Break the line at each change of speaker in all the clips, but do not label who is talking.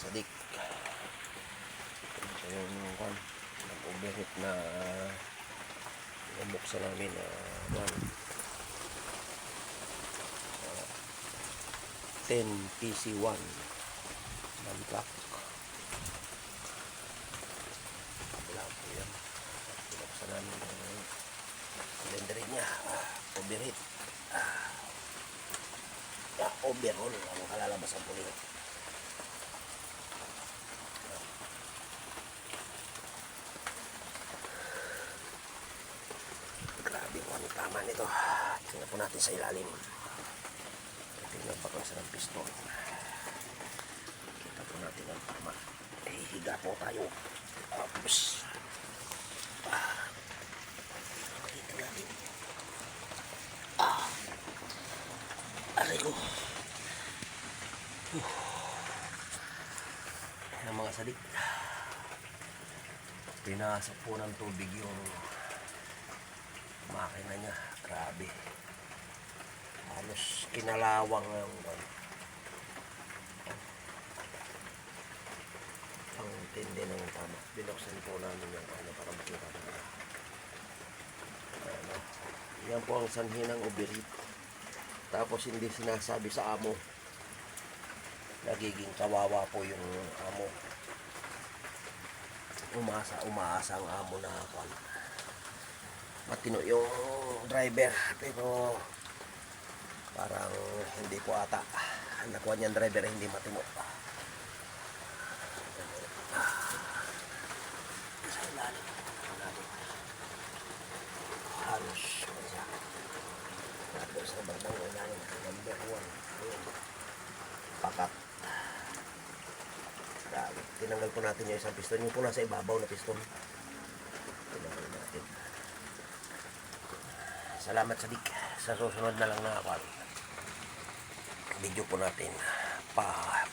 sadik. So yung nag-overheat na nabuksan namin uh, 10 PC1 non-clock. Wala po yan. Binuksan namin yung cylinder niya. Overheat. Overall. Ang kalalabas ang pulihan. Grabe po ang tama nito. Tingnan po natin sa ilalim. Tingnan pa kung saan ang piston. Kita po natin ang tama. Hihiga po tayo. Oops. Kita natin. Aray ko. Ayan mga sadik. Pinasok po ng tubig yung makina niya. Grabe. Halos kinalawang yung ang tindi ng tama. Binuksan po namin yung para makita namin. Yan po ang sanhi ng overheat. Tapos hindi sinasabi sa amo. Nagiging kawawa po yung amo. Umaasa ang amo na matino yung driver, pero parang hindi po ata ang nakuha niyang driver hindi matino. Sa ilalim natin halos sa bandang ilalim number 1 pakat. Tinanggal po natin yung isang piston, yung po nasa ibabaw na piston tinanggal natin. Salamat sadik. Sa susunod na lang na video po natin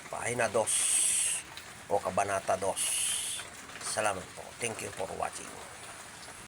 pahina 2 o kabanata 2. Salamat po. Thank you for watching.